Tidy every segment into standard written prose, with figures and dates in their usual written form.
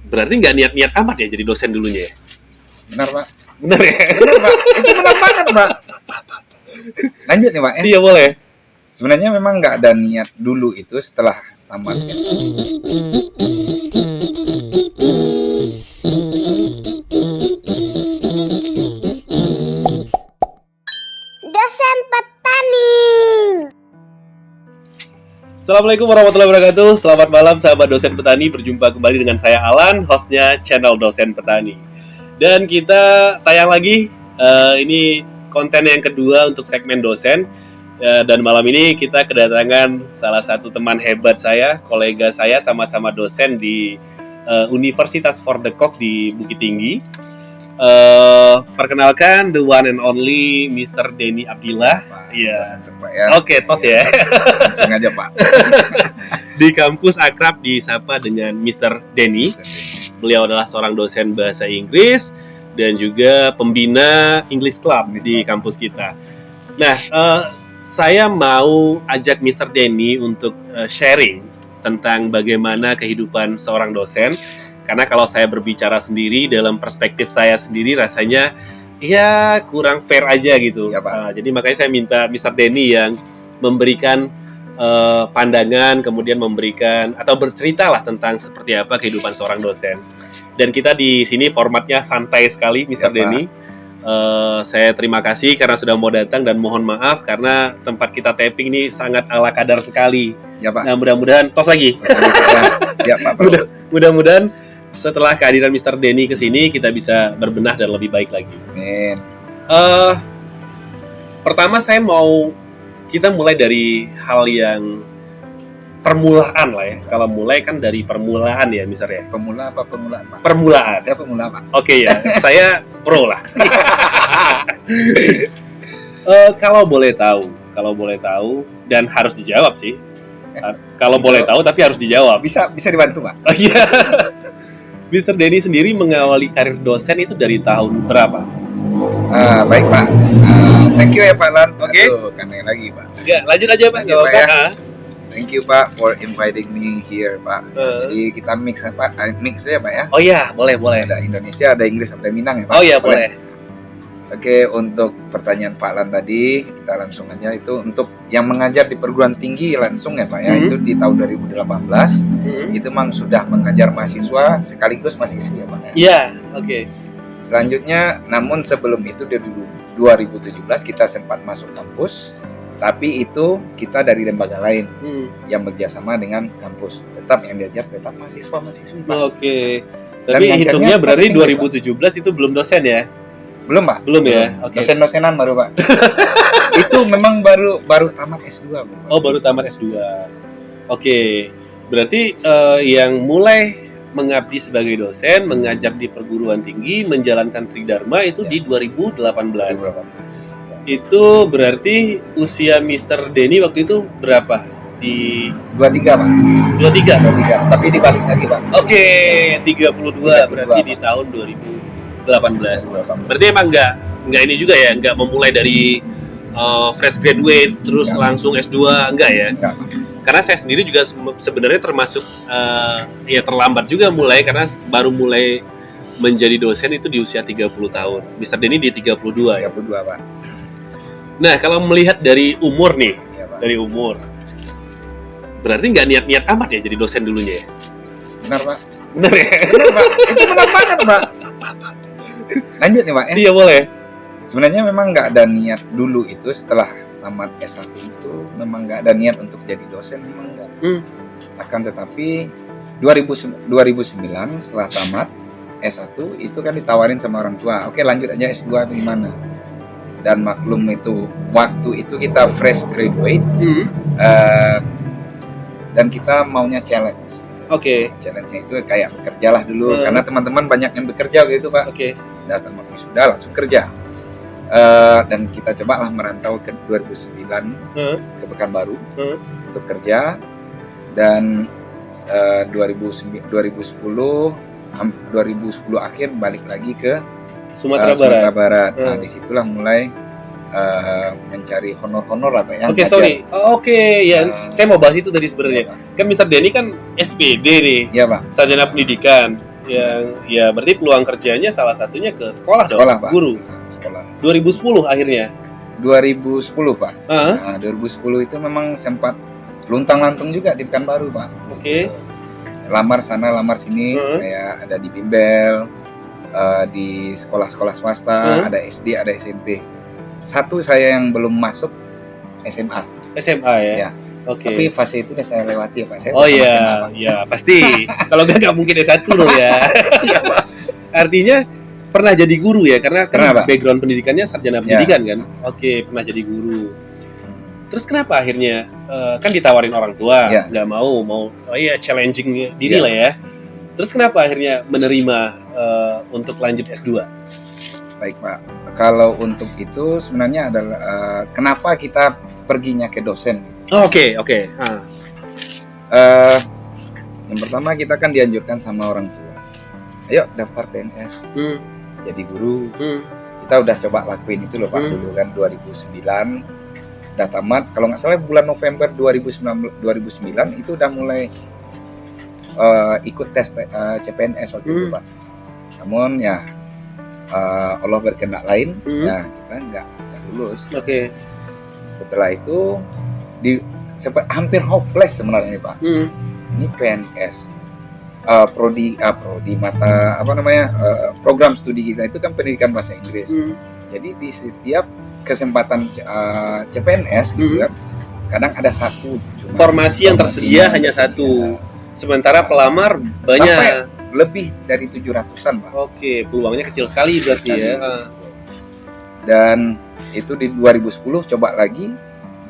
Berarti nggak niat-niat amat ya jadi dosen dulunya ya? Benar Pak. Bener ya? Benar Pak. Itu benar banget Pak. Lanjut nih Pak ya. Iya boleh. Sebenarnya memang nggak ada niat dulu itu setelah tamat Dosen petani. Assalamualaikum warahmatullahi wabarakatuh. Selamat malam sahabat dosen petani. Berjumpa kembali dengan saya Alan, hostnya channel Dosen Petani. Dan kita tayang lagi. Ini konten yang kedua untuk segmen dosen. Dan malam ini kita kedatangan salah satu teman hebat saya, kolega saya, sama-sama dosen di Universitas For The Cock di Bukit Tinggi. Perkenalkan the one and only Mr. Denny Abdillah. Iya. Ya. Oke, tos ya. Langsung aja Pak. Di kampus akrab disapa dengan Mr. Denny. Beliau adalah seorang dosen bahasa Inggris dan juga pembina English Club di kampus kita. Nah, saya mau ajak Mr. Denny untuk sharing tentang bagaimana kehidupan seorang dosen. Karena kalau saya berbicara sendiri dalam perspektif saya sendiri rasanya ya kurang fair aja gitu. Ya, Pak. Jadi makanya saya minta Mr. Denny yang memberikan pandangan, kemudian memberikan atau bercerita lah tentang seperti apa kehidupan seorang dosen. Dan kita di sini formatnya santai sekali, Mr. Ya, Denny. Saya terima kasih karena sudah mau datang dan mohon maaf karena tempat kita taping ini sangat ala kadar sekali. Ya Pak. Nah mudah-mudahan tos lagi. Siap Pak. Mudah-mudahan setelah kehadiran Mr. Denny ke sini kita bisa berbenah dan lebih baik lagi. Amin. Pertama kita mulai dari hal yang permulaan lah ya. Kalau mulai kan dari permulaan ya misalnya. Pemula apa pemulaan Pak? Permulaan. Saya pemula Pak. Oke ya, saya pro lah. Kalau boleh tahu dan harus dijawab sih. Kalau boleh tahu tapi harus dijawab. Bisa dibantu Pak? Oh iya. Mr. Denny sendiri mengawali karir dosen itu dari tahun berapa? Baik Pak. Thank you ya Pak Lan. Oke. Kangen lagi Pak. Enggak, lanjut aja Pak. Lanjut, Pak, apa-apa. Thank you Pak for inviting me here Pak. Jadi kita mix ya Pak. Mix ya Pak ya. Oh iya, boleh. Ada Indonesia, ada Inggris, ada Minang ya Pak. Oh iya, boleh. Oke, untuk pertanyaan Pak Lan tadi, kita langsung aja itu untuk yang mengajar di perguruan tinggi langsung ya Pak ya, itu di tahun 2018 itu memang sudah mengajar mahasiswa sekaligus mahasiswi ya Pak ya. Iya, oke. Selanjutnya, namun sebelum itu di 2017 kita sempat masuk kampus, tapi itu kita dari lembaga lain yang bekerjasama dengan kampus. Tetap yang diajar tetap mahasiswa-mahasiswi Pak. Oke. Dan Tapi ngajarnya hitungnya berarti penting, 2017 itu belum dosen ya? Belum Pak? Belum ya? Oke. Dosen-dosenan baru Pak. Itu memang baru tamat S2 Pak. Oh, baru tamat S2. Oke. Berarti yang mulai mengabdi sebagai dosen, mengajar di perguruan tinggi, menjalankan Tridharma itu di 2018. Itu berarti usia Mr. Denny waktu itu berapa? Di 23 Pak. 23. Tapi dibalik lagi Pak. Oke, 32 berarti di tahun 2018. Berarti emang nggak ini juga ya, nggak memulai dari fresh graduate terus langsung S2, enggak ya? Enggak. Karena saya sendiri juga sebenarnya termasuk ya terlambat juga mulai karena baru mulai menjadi dosen itu di usia 30 tahun. Mr. Denny di 32 ya. 32 Pak. Nah, kalau melihat dari umur nih, Iya Pak. dari umur. Berarti nggak niat-niat amat ya jadi dosen dulunya ya? Benar Pak. Benar ya? Benar Pak. Itu benar banget Pak. Lanjut nih Pak ya. Iya boleh. Sebenarnya memang nggak ada niat dulu itu setelah tamat S1 itu memang nggak ada niat untuk jadi dosen, memang nggak. Akan tetapi 2009 setelah tamat S1 itu kan ditawarin sama orang tua, oke lanjut aja S2 atau gimana. Dan maklum itu waktu itu kita fresh graduate dan kita maunya challenge. Oke. Challenge-nya itu kayak bekerjalah dulu karena teman-teman banyak yang bekerja gitu Pak. Oke. Datang waktu sudah langsung kerja. Dan kita cobalah merantau ke 2009 ke Pekanbaru untuk kerja dan 2010 akhir balik lagi ke Sumatera Barat. Nah disitulah mulai mencari honor lah Pak ya. Oke, sorry. Oke, ya saya mau bahas itu tadi sebenarnya. Kan Mr. Denny kan SPD nih, Iya Pak. sarjana pendidikan. ya berarti peluang kerjanya salah satunya ke sekolah dong, Sekolah, Pak. guru. Sekolah. 2010 akhirnya. 2010, Pak. Heeh. Nah, 2010 itu memang sempat luntang-lantung juga di Pekanbaru, Pak. Oke. Lamar sana, lamar sini, kayak ada di bimbel, di sekolah-sekolah swasta, ada SD, ada SMP. Satu saya yang belum masuk SMA. SMA ya. Ya. Oke. Tapi fase itu udah saya lewati ya, Pak. Saya Oh sama SMA, iya, Pak. ya pasti. Kalau nggak mungkin S1 loh ya. Iya, Pak. Artinya pernah jadi guru ya, karena kan Pernah, Pak. background pendidikannya sarjana pendidikan kan. Oke, pernah jadi guru. Terus kenapa akhirnya kan ditawarin orang tua, Ya. nggak mau, oh iya challenging diri Ya. lah ya. Terus kenapa akhirnya menerima untuk lanjut S2? Baik, Pak. Kalau untuk itu sebenarnya adalah kenapa kita perginya ke dosen. Oh, oke. Yang pertama kita kan dianjurkan sama orang tua. Ayo daftar PNS, jadi guru. Kita udah coba lakuin itu loh, Pak. Dulu kan 2009 udah tamat. Kalau nggak salah bulan November 2009 itu udah mulai ikut tes CPNS waktu itu, Pak. Namun ya Allah berkehendak lain, ya kita nggak lulus. Oke. Setelah itu hampir hopeless sebenarnya, Pak. Ini PNS, prodi mata apa namanya, program studi kita itu kan pendidikan bahasa Inggris. Jadi di setiap kesempatan CPNS gitu kan, kadang ada satu. Formasi yang tersedia hanya satu. Sementara pelamar banyak. Sampai lebih dari 700-an, Pak. Oke, peluangnya kecil sekali berarti ya. Dan itu di 2010 coba lagi,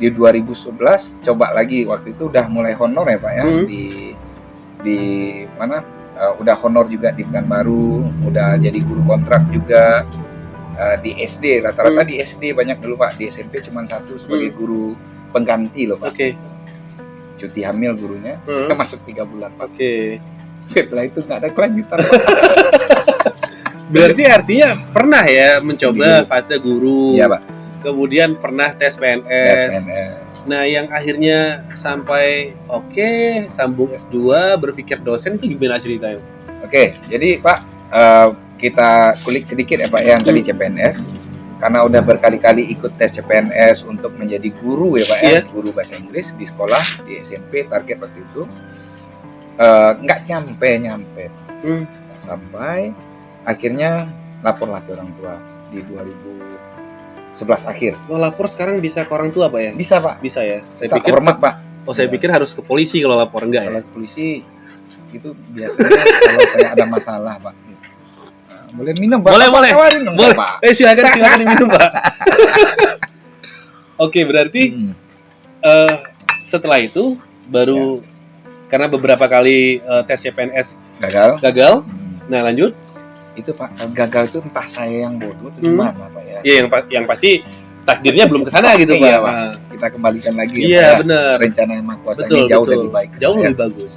di 2011 coba lagi. Waktu itu udah mulai honor ya, Pak ya. Di mana udah honor juga di Pekanbaru, udah jadi guru kontrak juga. Di SD, rata-rata di SD banyak dulu, Pak. Di SMP cuma satu sebagai guru pengganti loh, Pak. Oke. Cuti hamil gurunya, saya masuk 3 bulan, Pak. Oke. Setelah itu nggak ada kelanjutan, Pak. Berarti artinya pernah ya mencoba Guru. fase guru. Iya, Pak. Kemudian pernah tes Tes PNS. PNS. Nah, yang akhirnya sampai sambung S2, berpikir dosen itu gimana ceritanya? Oke, jadi Pak, kita kulik sedikit ya, Pak, yang tadi CPNS. Karena udah berkali-kali ikut tes CPNS untuk menjadi guru ya, Pak ya, guru bahasa Inggris di sekolah, di SMP, target waktu itu nggak nyampe, sampai akhirnya lapor ke orang tua di 2011 akhir. Oh, lapor sekarang bisa ke orang tua, Pak ya? Bisa, Pak. Bisa ya. Saya Kita pikir hormat, Pak. saya pikir harus ke polisi kalau lapor, enggak ya? Kalau polisi itu biasanya kalau saya ada masalah, Pak. Nah, boleh minum, Pak? Boleh. Tawarin dong, Boleh. Pak. Silakan minum, Pak. Oke, berarti setelah itu baru karena beberapa kali tes CPNS gagal. Nah, lanjut. Itu, Pak, gagal itu entah saya yang bodoh atau gimana, Pak ya. Iya, yang pasti takdirnya belum ke sana gitu, Pak. Iya, Pak. Kita kembalikan lagi Iya, Pak, benar. rencana yang Maha Kuasa Betul, ini jauh betul. lebih baik. Jauh Pak, lebih bagus.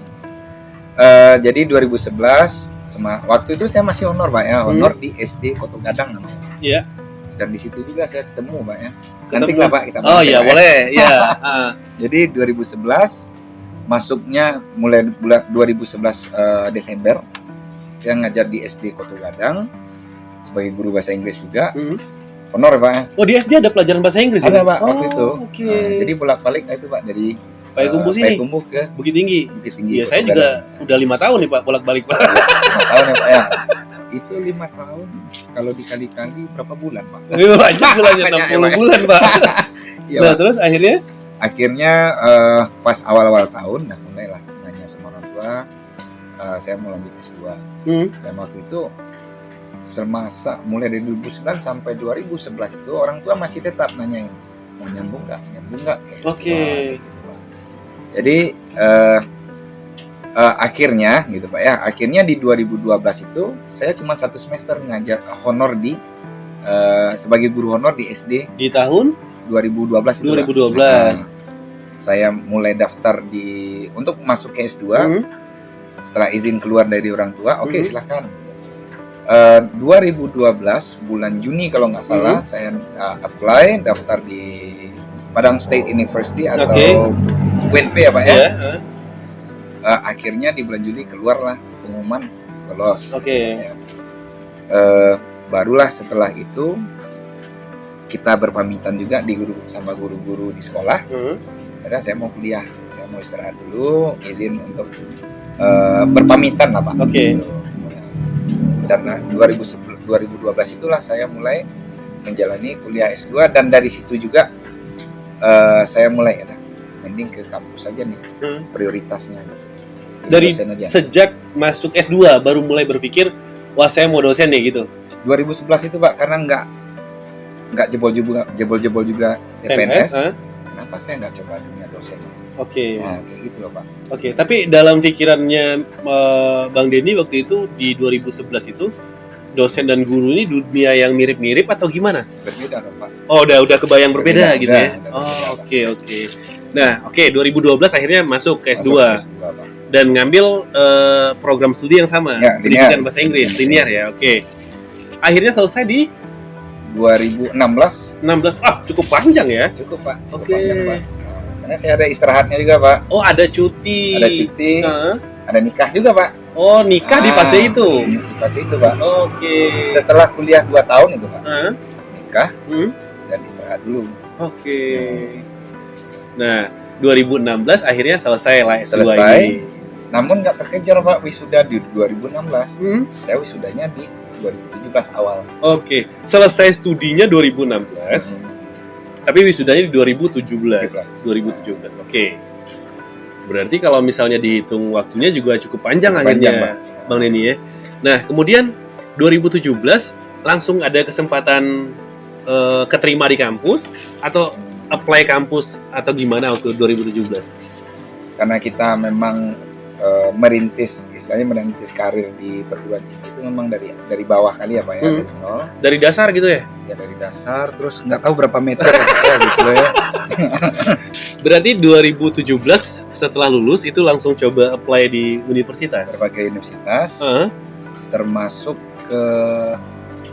Jadi 2011 waktu itu saya masih honor, Pak ya, honor di SD Koto Gadang namanya. Iya. Dan di situ juga saya ketemu, Pak ya. Ketemu. Nanti lah, Pak, kita Oh iya, boleh. Iya. Jadi 2011 masuknya mulai bulan 2011 Desember saya ngajar di SD Koto Gadang sebagai guru bahasa Inggris juga. Honor, Pak ya. Oh, di SD ada pelajaran bahasa Inggris? Ada, ya? Pak, waktu itu. Oke. Jadi bolak-balik itu, Pak, dari Payakumbuh sini. Payakumbuh ke Bukit Tinggi. Bukit Tinggi. Iya, saya juga udah 5 tahun nih, Pak, bolak-balik, Pak. 5 tahun ya, Pak ya. Itu 5 tahun kalau dikali-kali berapa bulan, Pak? Banyak bulannya, Banyak, 60 Pak. bulan, Pak. Iya, Nah, Pak. terus Akhirnya pas awal-awal tahun, mulailah nanya sama orang tua, saya mau lanjut S2. Dan waktu itu semasa mulai dari 2009 sampai 2011 itu orang tua masih tetap nanyain mau nyambung nggak ke S2. Oke. Gitu, Pak. Jadi akhirnya gitu, Pak ya, akhirnya di 2012 itu saya cuma 1 semester ngajar honor di sebagai guru honor di SD di tahun 2012 itu, 2012. Pak. Saya mulai daftar untuk masuk ke S2 setelah izin keluar dari orang tua. Oke, silakan. 2012 bulan Juni kalau nggak salah saya apply daftar di Padang State University atau UNP ya, Pak ya. Akhirnya di bulan Juli keluarlah pengumuman lolos. Oke. Barulah setelah itu kita berpamitan juga sama guru-guru di sekolah. Karena saya mau kuliah, saya mau istirahat dulu, izin untuk berpamitan lah Pak. Oke. Dan 2012 itulah saya mulai menjalani kuliah S2, dan dari situ juga saya mulai mending ke kampus aja nih, prioritasnya. Dari dosen aja. Sejak masuk S2 baru mulai berpikir, wah saya mau dosen nih gitu. 2011 itu Pak, karena nggak jebol-jebol juga CPNS. Kenapa saya nggak coba dunia dosen? Oke. Nah, kayak gitu loh Pak. Oke, tapi dalam pikirannya Bang Denny waktu itu di 2011 itu dosen dan guru ini dunia yang mirip-mirip atau gimana? Berbeda dong Pak. Oh, udah kebayang berbeda gitu udah, ya. udah Oh, berbeda, oke. Nah, 2012 akhirnya masuk ke S2 Pak. dan ngambil program studi yang sama, Ya, pendidikan linear. bahasa Inggris, linear ya. Oke. Akhirnya selesai di 2016 cukup panjang ya. cukup Pak. Cukup Oke. panjang, Pak. Karena saya ada istirahatnya juga Pak. Oh, ada cuti. Ada cuti, Heeh. ada nikah juga Pak. Oh, nikah di fase itu. Di fase itu Pak. Oke. Setelah kuliah 2 tahun itu Pak. Heeh. Nikah Hmm. dan istirahat dulu. Oke. Nah, 2016 akhirnya selesai lah S2 Selesai. ini. Namun nggak terkejar Pak, wisuda di 2016. Hmm. Saya wisudanya di 2017 awal. Oke. Selesai studinya 2016, tapi wisudanya di 2017. 2017. Oke. Berarti kalau misalnya dihitung waktunya juga cukup panjang akhirnya, Pak. Bang Denny ya. Nah, kemudian 2017 langsung ada kesempatan keterima di kampus atau apply kampus atau gimana waktu 2017? Karena kita memang merintis karir di perguruan tinggi itu memang dari bawah kali ya Pak ya, dari nol. Dari dasar gitu ya? Ya dari dasar, terus nggak tahu berapa meter ya, gitu ya. Berarti 2017 setelah lulus itu langsung coba apply di universitas? Berbagai universitas, termasuk ke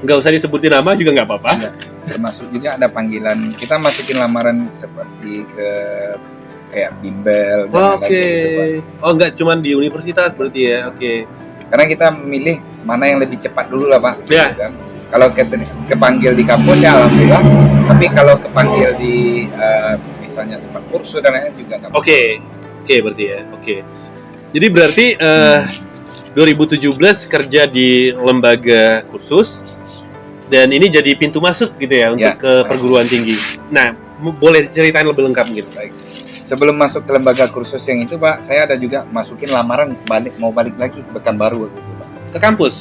Nggak usah disebutin nama juga nggak apa-apa. ya, termasuk juga ada panggilan, kita masukin lamaran seperti ke kayak bimbel dan lain-lain Oke. gitu, Pak. Oh, nggak cuman di universitas berarti ya? Oke. Karena kita memilih mana yang lebih cepat dulu lah Pak. Ya. Gitu kan. Kalau kepanggil di kampus ya alhamdulillah. Tapi kalau kepanggil di misalnya tempat kursus dan lain-lain juga nggak. Oke berarti ya. Oke. Jadi berarti 2017 kerja di lembaga kursus dan ini jadi pintu masuk gitu ya untuk ke perguruan tinggi. Nah, boleh ceritain lebih lengkap gitu. Baik. Sebelum masuk ke lembaga kursus yang itu Pak, saya ada juga masukin lamaran mau balik lagi ke Pekanbaru waktu itu Pak. Ke kampus?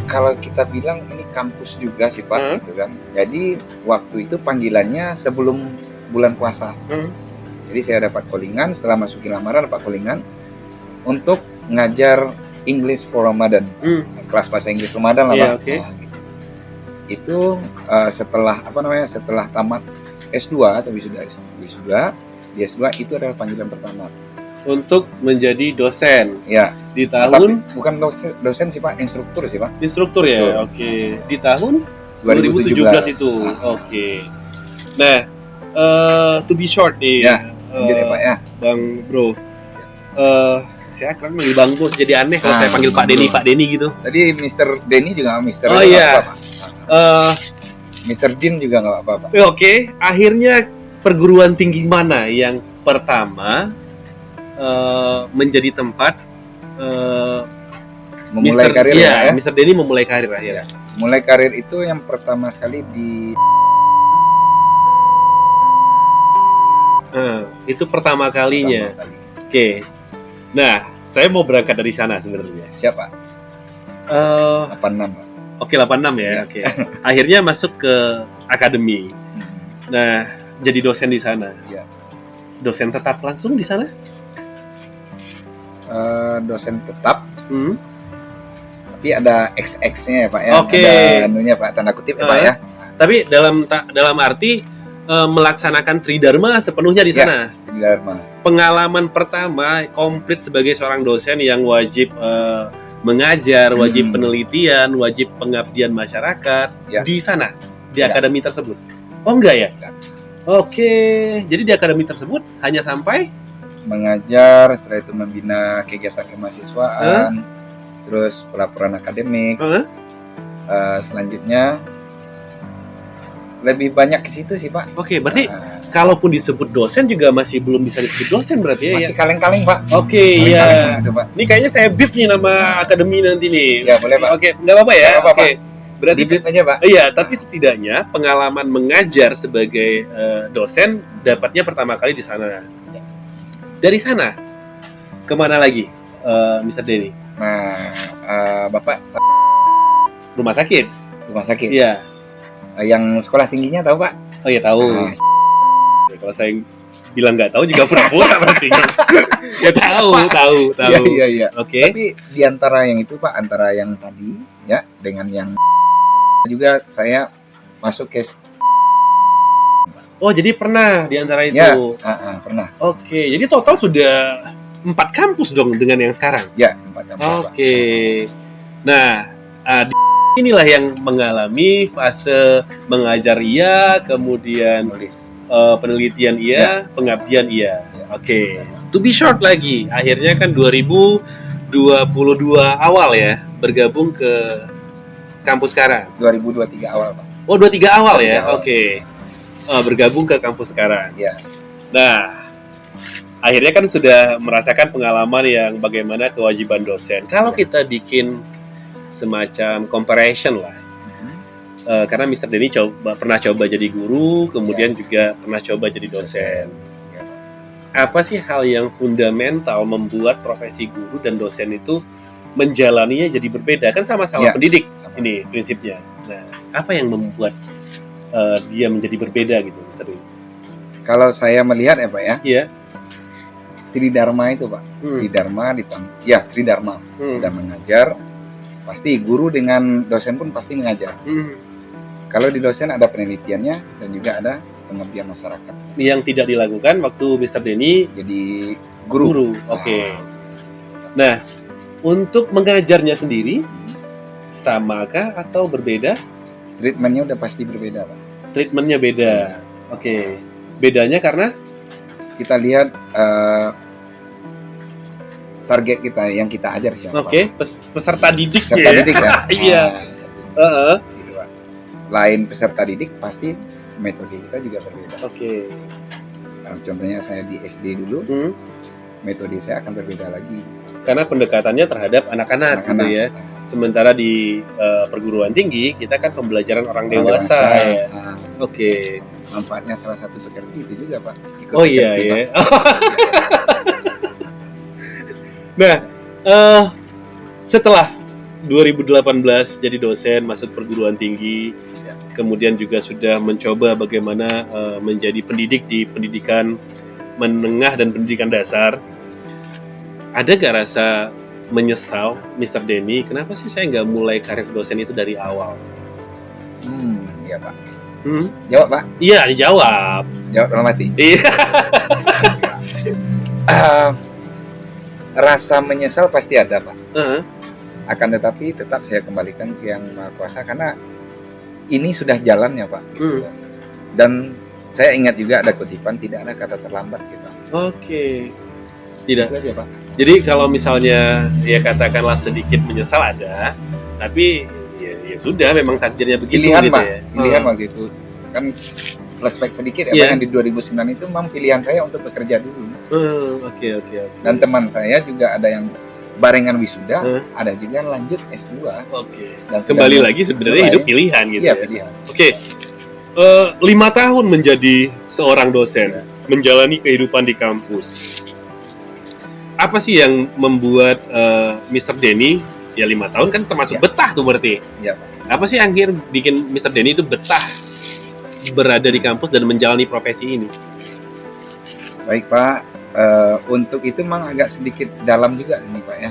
Kalau kita bilang ini kampus juga sih Pak, gitu kan. Jadi waktu itu panggilannya sebelum bulan puasa. Jadi saya dapat callingan, setelah masukin lamaran dapat callingan untuk ngajar English for Ramadan, kelas bahasa Inggris Ramadan lah Pak. Oke. Nah, gitu. Itu setelah setelah tamat S2 atau wisuda di S2 itu adalah panggilan pertama untuk menjadi dosen. ya Di tahun tapi bukan dosen sih Pak, instruktur sih Pak. Instruktur ya. Betul. Oke. Di tahun 2017 itu. Oke. Nah, to be short nih. Ya, lanjut ya Pak ya. Bang Bro. Saya akan manggil Bang Bos jadi aneh kalau saya panggil Pak Denny gitu. Tadi Mr. Denny juga Mr. Oh iya. Apa, Pak? Mr. Jin juga nggak apa-apa. Oke, akhirnya perguruan tinggi mana yang pertama menjadi tempat Memulai Mr. karir ya, ya. Mr. Denny memulai karir akhirnya. Mulai karir itu yang pertama sekali di Itu pertama kalinya. pertama kali. Oke. Nah, saya mau berangkat dari sana sebenarnya. Siapa? 86 Pak. Oke, 86 ya. Ya. Oke. Akhirnya masuk ke akademi. Nah, jadi dosen di sana. Ya. Dosen tetap langsung di sana? Dosen tetap, Hmm. tapi ada XX-nya ya Pak ya. Oke. Ada anunya Pak, tanda kutip ya Pak ya. Tapi dalam arti melaksanakan tridharma sepenuhnya di Ya. sana. Di Dharma. Pengalaman pertama komplit sebagai seorang dosen yang wajib mengajar, wajib penelitian, wajib pengabdian masyarakat Ya. di sana, di Ya. akademi tersebut. Oh enggak ya? Enggak. Oke, jadi di akademi tersebut hanya sampai mengajar, setelah itu membina kegiatan kemahasiswaan, terus pelaporan akademik. Selanjutnya lebih banyak ke situ sih Pak. Oke, berarti kalaupun disebut dosen juga masih belum bisa disebut dosen berarti ya? Masih kaleng-kaleng Pak. Oke, iya. Gitu, Pak. Ini kayaknya saya bip nih nama akademi nanti nih. Ya boleh Pak. Oke, nggak apa-apa ya? Nggak apa-apa, Oke. Berarti Bip aja Pak. iya, tapi setidaknya pengalaman mengajar sebagai dosen dapatnya pertama kali di sana. Dari sana kemana lagi, Mr. Denny? Nah, Bapak Rumah sakit? rumah sakit. Iya. Yang sekolah tingginya tahu Pak? Oh iya tahu. Nah, Kalau saya bilang nggak tahu juga pura-pura berarti. Ya tahu. Iya. Oke. Tapi di antara yang itu Pak, antara yang tadi ya dengan yang juga saya masuk ke Oh jadi pernah di antara itu. ya, pernah. Oke, jadi total sudah 4 kampus dong dengan yang sekarang. Ya, 4 kampus Pak. Oke. Nah, inilah yang mengalami fase mengajar iya, kemudian Nulis. penelitian iya, pengabdian iya. Ya. Oke. To be short lagi, akhirnya kan 2022 awal ya bergabung ke kampus sekarang. 2023 awal Pak. Oh, 23 awal 23 ya. awal. Oke. Bergabung ke kampus sekarang. Ya. Nah, akhirnya kan sudah merasakan pengalaman yang bagaimana kewajiban dosen. Kalau kita bikin semacam comparison lah, karena Mr. Denny pernah coba jadi guru, kemudian juga pernah coba jadi dosen. Ya. Apa sih hal yang fundamental membuat profesi guru dan dosen itu menjalaninya jadi berbeda? Kan sama-sama Ya, pendidik sama. ini prinsipnya. Nah, apa yang membuat dia menjadi berbeda gitu, Mr. Denny? Kalau saya melihat ya Pak ya, Iya. Tridharma itu Pak. Tridharma Tridharma. Sudah mengajar, pasti guru dengan dosen pun pasti mengajar. Kalau di dosen ada penelitiannya dan juga ada pengabdian masyarakat. Yang tidak dilakukan waktu Mr. Denny Jadi guru. Oke. Nah, untuk mengajarnya sendiri samakah atau berbeda? Treatmentnya udah pasti berbeda Pak. Treatmentnya beda. Oke. Bedanya karena Kita lihat target kita yang kita ajar siapa. peserta didik Peserta didik ya. Iya. Gitu, Pak. Lain peserta didik pasti metode kita juga berbeda. Oke. Contohnya saya di SD dulu, metode saya akan berbeda lagi. Karena pendekatannya terhadap anak-anak gitu ya. Sementara di perguruan tinggi kita kan pembelajaran orang dewasa ya. Oke. Manfaatnya salah satu pekerja itu juga Pak. Oh iya ya. Nah, setelah 2018 jadi dosen masuk perguruan tinggi, kemudian juga sudah mencoba bagaimana menjadi pendidik di pendidikan menengah dan pendidikan dasar. Ada gak rasa menyesal, Mr. Denny, kenapa sih saya nggak mulai karir dosen itu dari awal? Iya Pak. Jawab Pak. Iya, dijawab. Jawab dalam hati. Iya. Rasa menyesal pasti ada Pak. Akan tetapi tetap saya kembalikan ke Yang Maha Kuasa karena ini sudah jalannya Pak. Gitu. Dan saya ingat juga ada kutipan, tidak ada kata terlambat sih Pak. Oke. Tidak. Itu aja Pak. Jadi kalau misalnya ya katakanlah sedikit menyesal ada, tapi ya sudah memang takdirnya begitu Pilihan gitu Pak. ya. Pilihan waktu itu kan flashback sedikit ya Iya. Pak, yang di 2009 itu memang pilihan saya untuk bekerja dulu. Oke. Dan teman saya juga ada yang barengan wisuda, ada juga yang lanjut S2. Oke. Dan Kembali sudah lagi sebenarnya mulai. hidup pilihan gitu Iya, ya. pilihan. Oke. 5 tahun menjadi seorang dosen, menjalani kehidupan di kampus. Apa sih yang membuat Mr. Denny ya 5 tahun kan termasuk betah tuh berarti? Iya Pak. Apa sih yang akhir bikin Mr. Denny itu betah berada di kampus dan menjalani profesi ini? Baik Pak, untuk itu memang agak sedikit dalam juga ini Pak ya.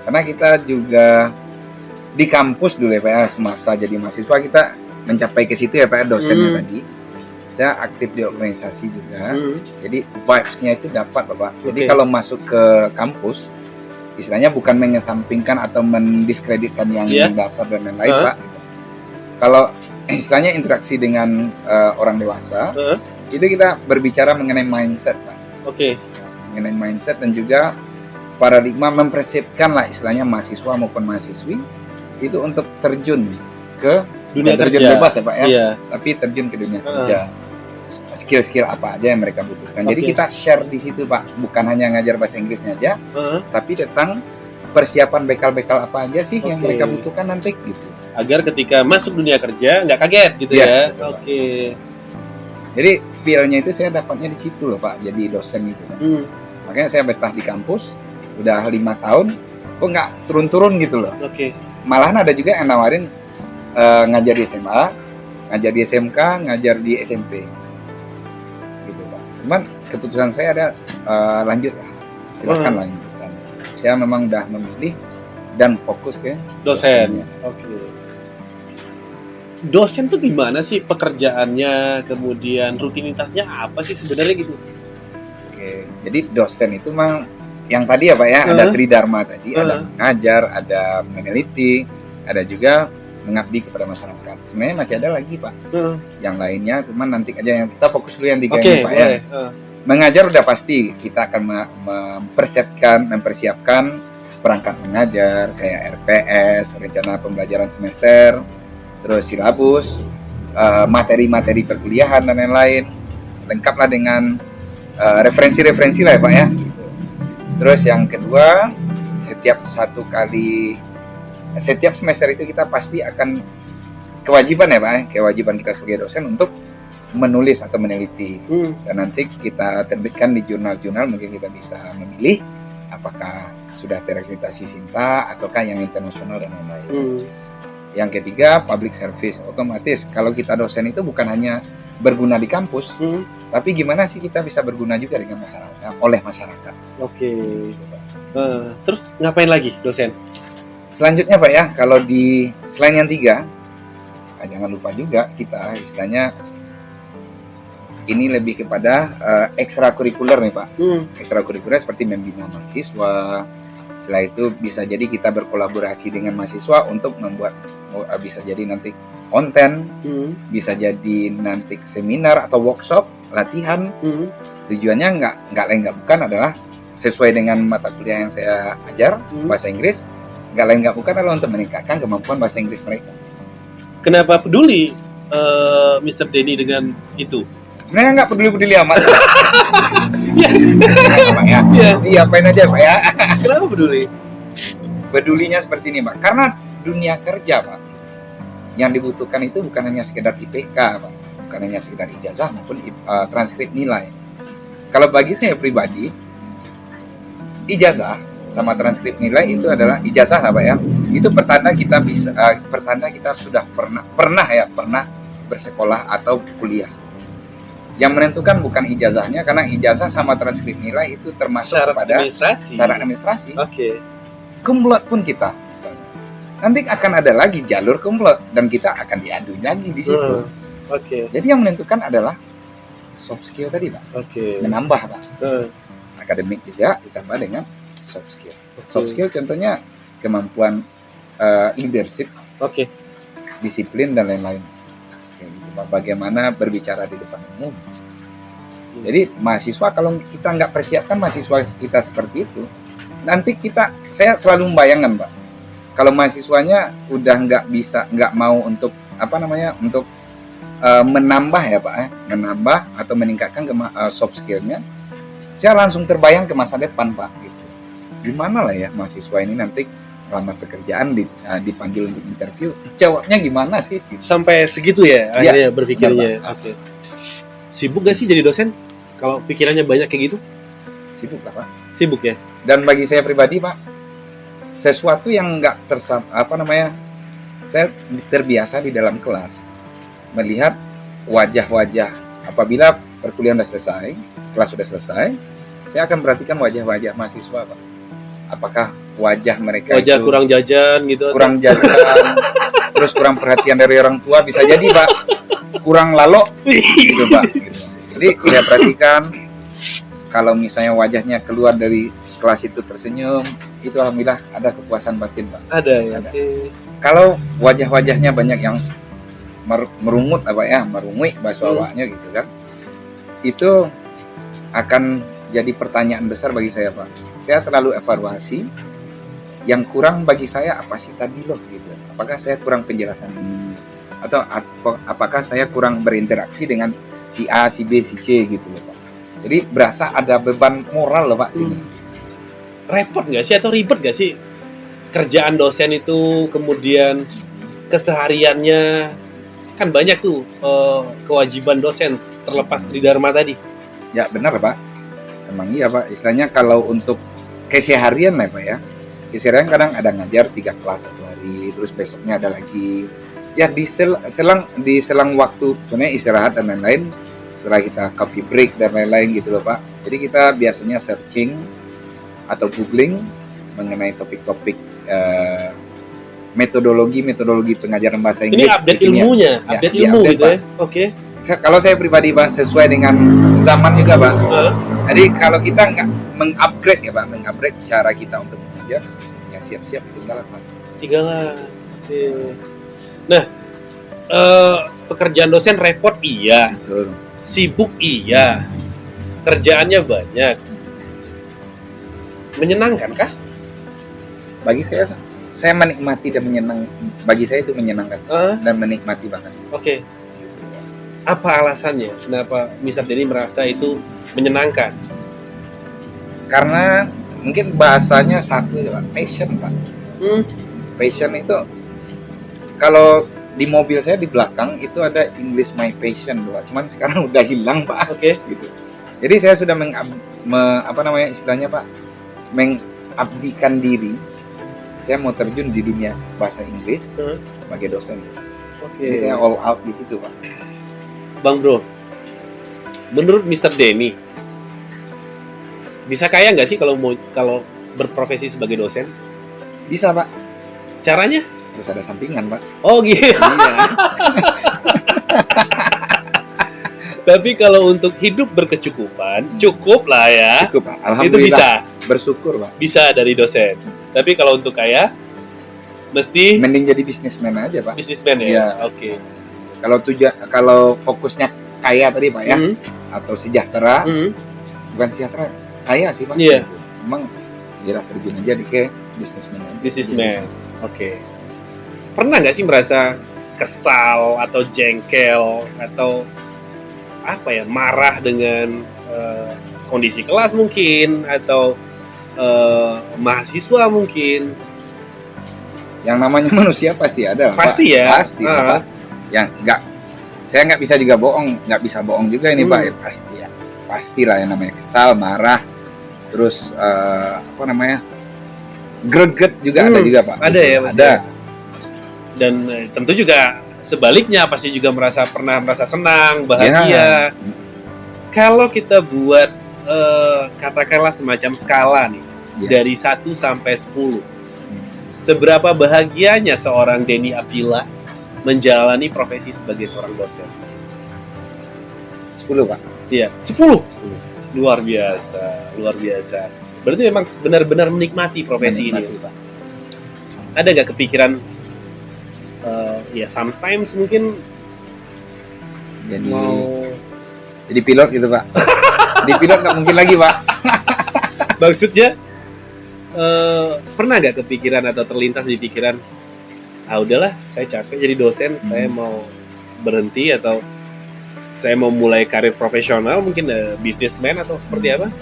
Karena kita juga di kampus dulu ya Pak ya, semasa jadi mahasiswa kita mencapai ke situ ya Pak ya, dosennya tadi. Saya aktif di organisasi juga, jadi vibes-nya itu dapat Bapak. Jadi kalau masuk ke kampus, istilahnya bukan mengesampingkan atau mendiskreditkan yang dasar dan lain-lain Pak. Kalau istilahnya interaksi dengan orang dewasa, itu kita berbicara mengenai mindset Pak. Oke. mengenai mindset dan juga paradigma mempersepsikan lah istilahnya mahasiswa maupun mahasiswi itu untuk terjun ke Dunia terjun kerja. bebas ya Pak ya, Iya. tapi terjun ke dunia kerja. Skill-skill apa aja yang mereka butuhkan. Jadi Oke. kita share di situ Pak, bukan hanya ngajar bahasa Inggrisnya aja, Heeh. tapi tentang persiapan bekal-bekal apa aja sih yang Oke. mereka butuhkan nanti gitu. Agar ketika masuk dunia kerja nggak kaget gitu Iya, ya. betul, Pak. Oke. Jadi feel-nya itu saya dapatnya di situ loh Pak, jadi dosen itu. Makanya saya betah di kampus udah 5 tahun, kok nggak turun-turun gitu loh. Oke. Malahan ada juga yang nawarin ngajar di SMA, ngajar di SMK, ngajar di SMP. Gitu Pak. Cuman keputusan saya ada lanjut lah, silakan lanjutkan. Saya memang udah memilih dan fokus ke Dosen. dosennya. Oke. Dosen tuh gimana sih pekerjaannya, kemudian rutinitasnya apa sih sebenarnya gitu? Oke, jadi dosen itu memang yang tadi ya Pak ya, ada tridharma tadi, ada mengajar, ada meneliti, ada juga mengabdi kepada masyarakat. Sebenarnya masih ada lagi Pak, yang lainnya, cuman nanti aja yang kita fokus dulu yang 3 Oke, ini Pak ya. boleh. Mengajar udah pasti kita akan mempersiapkan perangkat mengajar kayak RPS, rencana pembelajaran semester, terus silabus, materi-materi perkuliahan dan lain-lain, lengkaplah dengan referensi-referensi lah ya Pak ya. Terus yang kedua, setiap semester itu kita pasti akan kewajiban ya Pak ya, kewajiban kita sebagai dosen untuk menulis atau meneliti. Dan nanti kita terbitkan di jurnal-jurnal, mungkin kita bisa memilih apakah sudah terakreditasi SINTA ataukah yang internasional dan lain-lain. Yang ketiga, public service. Otomatis kalau kita dosen itu bukan hanya berguna di kampus, tapi gimana sih kita bisa berguna juga dengan masyarakat, oleh masyarakat. Oke. Terus ngapain lagi dosen? Selanjutnya Pak ya, kalau selain yang 3, jangan lupa juga kita istilahnya ini lebih kepada ekstrakurikuler nih Pak. Ekstrakurikuler seperti membina mahasiswa. Setelah itu bisa jadi kita berkolaborasi dengan mahasiswa untuk membuat, bisa jadi nanti konten, bisa jadi nanti seminar atau workshop, latihan. Tujuannya nggak lain nggak bukan adalah sesuai dengan mata kuliah yang saya ajar, bahasa Inggris. Nggak lain nggak bukan adalah untuk meningkatkan kemampuan bahasa Inggris mereka. Kenapa peduli Mr. Denny dengan itu? Sebenarnya nggak peduli-peduli amat. Iya. Pak ya. Iya. Diapain aja Pak ya. Kenapa peduli? Pedulinya seperti ini Pak, karena dunia kerja Pak, yang dibutuhkan itu bukan hanya sekedar IPK Pak, bukan hanya sekedar ijazah maupun transkrip nilai. Kalau bagi saya pribadi, ijazah sama transkrip nilai itu adalah ijazah lah Pak ya. Itu pertanda kita sudah pernah bersekolah atau kuliah. Yang menentukan bukan ijazahnya, karena ijazah sama transkrip nilai itu termasuk pada syarat administrasi. Oke. Kumlot pun kita misalnya. Nanti akan ada lagi jalur kumlot dan kita akan diadu lagi di situ. Oke. Jadi yang menentukan adalah soft skill tadi Pak. Oke. Menambah Pak. Akademik juga ditambah dengan soft skill. Soft skill contohnya kemampuan leadership, disiplin dan lain-lain. Bagaimana berbicara di depan umum. Jadi mahasiswa, kalau kita nggak persiapkan mahasiswa kita seperti itu, nanti saya selalu membayangkan Pak, kalau mahasiswanya udah nggak mau untuk untuk menambah ya Pak, menambah atau meningkatkan soft skillnya, saya langsung terbayang ke masa depan Pak. Gitu. Gimana lah ya mahasiswa ini nanti lamar pekerjaan dipanggil untuk interview, jawabnya gimana sih? Gitu. Sampai segitu ya akhirnya berpikirnya. Oke. Sibuk gak sih jadi dosen? Kalau pikirannya banyak kayak gitu? Sibuk lah Pak. Sibuk ya. Dan bagi saya pribadi Pak, sesuatu yang nggak saya terbiasa di dalam kelas melihat wajah-wajah. Apabila perkuliahan sudah selesai, kelas sudah selesai, saya akan perhatikan wajah-wajah mahasiswa Pak. Apakah wajah mereka itu kurang jajan gitu? Kurang jajan, terus kurang perhatian dari orang tua, bisa jadi Pak, kurang lalo gitu Pak. Gitu. Jadi saya perhatikan, kalau misalnya wajahnya keluar dari kelas itu tersenyum, itu alhamdulillah ada kepuasan batin Pak. Ada ya. Ada. Kalau wajah-wajahnya banyak yang merungut merungui bahasa awaknya gitu kan, itu akan jadi pertanyaan besar bagi saya, Pak. Saya selalu evaluasi yang kurang bagi saya apa sih tadi loh gitu. Apakah saya kurang penjelasan ini atau apakah saya kurang berinteraksi dengan si A, si B, si C gitu loh, Pak. Jadi berasa ada beban moral loh, Pak, sini. Repot nggak sih atau ribet nggak sih kerjaan dosen itu, kemudian kesehariannya? Kan banyak tuh kewajiban dosen terlepas tridharma tadi. Ya benar, Pak. Emang iya, Pak. Istilahnya kalau untuk keseharian lah, Pak ya. Keseharian kadang ada ngajar 3 kelas satu hari, terus besoknya ada lagi. Ya di selang waktu, contohnya istirahat dan lain-lain, setelah kita coffee break dan lain-lain gitu loh, Pak. Jadi kita biasanya searching atau googling mengenai topik-topik metodologi pengajaran bahasa Inggris. Ini update kekinian. ilmunya, update ilmu update, gitu Pak. ya. Oke. Kalau saya pribadi, Pak, sesuai dengan zaman juga, Pak. Jadi kalau kita nggak mengupgrade ya, Pak, mengupgrade cara kita untuk mengajar, ya siap-siap ketinggalan, Pak. Tinggalan. Nah, pekerjaan dosen repot iya, Betul. sibuk iya, kerjaannya banyak. Menyenangkan kah? Bagi saya menikmati dan bagi saya itu menyenangkan dan menikmati banget. Oke. Apa alasannya? Kenapa Mr. Denny merasa itu menyenangkan? Karena mungkin bahasanya satu ya, Pak, passion, Pak. Passion itu kalau di mobil saya di belakang itu ada English My Passion, Pak. Cuman sekarang udah hilang, Pak. Oke. Gitu. Jadi saya sudah istilahnya, Pak, mengabdikan diri. Saya mau terjun di dunia bahasa Inggris sebagai dosen. Oke. Jadi saya all out di situ, Pak. Bang Bro, menurut Mr. Denny, bisa kaya nggak sih kalau berprofesi sebagai dosen? Bisa, Pak. Caranya? Harus ada sampingan, Pak. Oh gitu. Iya. Tapi kalau untuk hidup berkecukupan, cukup lah ya. Cukup, Pak. Itu Alhamdulillah. bisa. Bersyukur, Pak. Bisa dari dosen. Tapi kalau untuk kaya, mesti Mending jadi bisnismen aja, Pak. bisnismen ya. Iya. Oke. Kalau fokusnya kaya tadi, Pak ya, atau sejahtera, bukan sejahtera, kaya sih, Pak. Iya. Emang ya terjun aja ke bisnismen aja. Bisnismen. Oke. Pernah nggak sih merasa kesal atau jengkel atau apa ya, marah dengan kondisi kelas mungkin atau mahasiswa mungkin? Yang namanya manusia pasti ada, Pasti Pak. ya. Pasti, Pak. Yang saya nggak bisa juga nggak bisa bohong juga ini, Pak. Ya, pasti ya. Pastilah yang namanya kesal, marah, terus greget juga ada juga, Pak. Ada ya, ada. Dan tentu juga sebaliknya pasti juga pernah merasa senang, bahagia. Ya. Kalau kita buat katakanlah semacam skala nih, dari 1 sampai 10. Seberapa bahagianya seorang Denny Apila menjalani profesi sebagai seorang dosen? 10, Pak. Iya, 10. Luar biasa, luar biasa. Berarti memang benar-benar menikmati profesi ini, Pak. Ada nggak kepikiran ya sometimes mungkin jadi pilot gitu, Pak. Jadi pilot nggak mungkin lagi, Pak. Maksudnya pernah nggak kepikiran atau terlintas di pikiran, udahlah saya capek jadi dosen, saya mau berhenti atau saya mau mulai karir profesional, mungkin businessman atau seperti apa?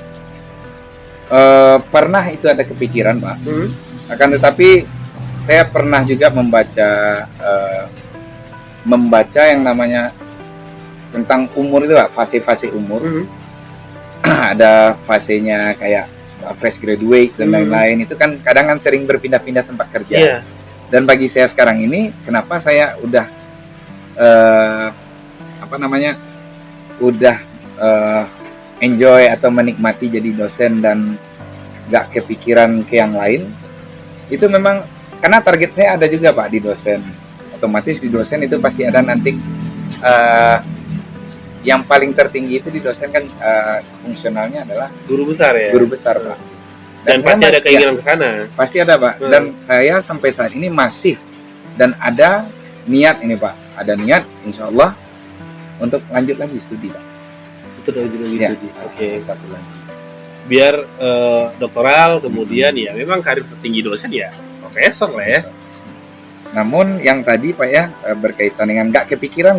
Pernah itu ada kepikiran, Pak. Akan tetapi saya pernah juga membaca yang namanya tentang umur itu, Pak, fase-fase umur. Ada fasenya kayak fresh graduate dan lain-lain, itu kan kadang kan sering berpindah-pindah tempat kerja. Yeah. Dan bagi saya sekarang ini, kenapa saya udah enjoy atau menikmati jadi dosen dan nggak kepikiran ke yang lain, itu memang karena target saya ada juga, Pak, di dosen. Otomatis di dosen itu pasti ada nanti yang paling tertinggi itu di dosen kan fungsionalnya adalah guru besar ya. Guru besar, Pak. Dan pasti ada keinginan ke sana. Pasti ada, Pak. Dan saya sampai saat ini masih dan ada niat ini, Pak. Ada niat, insya Allah untuk lanjut lagi studi, Pak. Itu lanjut lagi studi. Oke. Satu lagi. biar doktoral, kemudian ya memang karir tertinggi dosen ya profesor lah ya. Namun yang tadi Pak ya berkaitan dengan kepikiran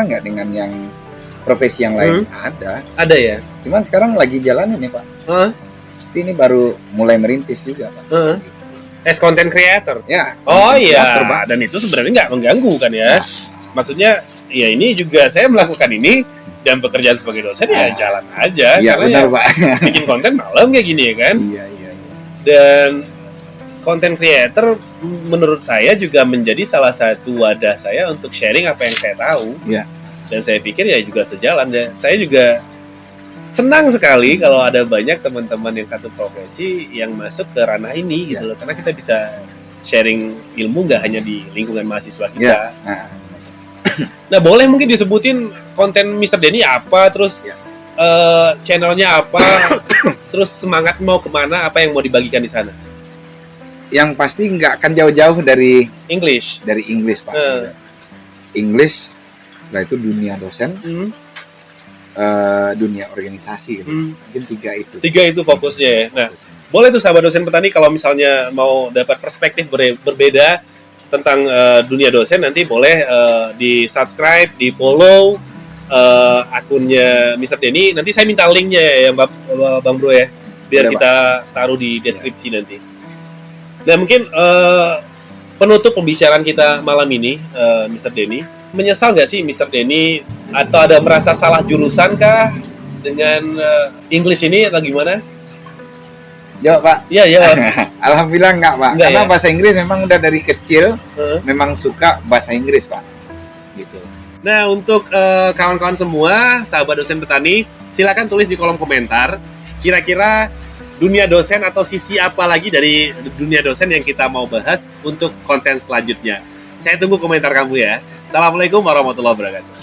nggak dengan yang profesi yang lain? Ada ya. Cuman sekarang lagi jalanin nih Pak. Ini baru mulai merintis juga Pak. As content creator. Ya. Oh iya. Pak. Dan itu sebenarnya nggak mengganggu kan ya. Maksudnya ya ini juga saya melakukan ini dan pekerjaan sebagai dosen ya jalan aja. Iya benar Pak. Bikin konten malam kayak gini ya kan. Iya. Dan content creator menurut saya juga menjadi salah satu wadah saya untuk sharing apa yang saya tahu. Iya. Dan saya pikir ya juga sejalan ya. Saya juga senang sekali kalau ada banyak teman-teman yang satu profesi yang masuk ke ranah ini gitu loh. Karena kita bisa sharing ilmu nggak hanya di lingkungan mahasiswa kita. Nah boleh mungkin disebutin konten Mr. Denny apa, terus channelnya apa, terus semangat mau kemana, apa yang mau dibagikan di sana? Yang pasti nggak akan jauh-jauh dari English Pak. English, setelah itu dunia dosen, dunia organisasi gitu. Mungkin tiga itu fokusnya ya. Nah boleh tuh sahabat dosen petani kalau misalnya mau dapat perspektif berbeda tentang dunia dosen, nanti boleh di subscribe, di follow akunnya Mr. Denny. Nanti saya minta linknya ya Bang Bro ya, biar kita taruh di deskripsi nanti. Nah mungkin penutup pembicaraan kita malam ini, Mr. Denny, menyesal nggak sih Mr. Denny, atau ada merasa salah jurusan kah dengan English ini atau gimana? Jawab Pak. Iya. Alhamdulillah enggak Pak. Enggak, karena ya? bahasa Inggris memang udah dari kecil memang suka bahasa Inggris Pak. Gitu. Nah untuk kawan-kawan semua, sahabat dosen petani, silakan tulis di kolom komentar. Kira-kira dunia dosen atau sisi apa lagi dari dunia dosen yang kita mau bahas untuk konten selanjutnya. Saya tunggu komentar kamu ya. Assalamualaikum warahmatullahi wabarakatuh.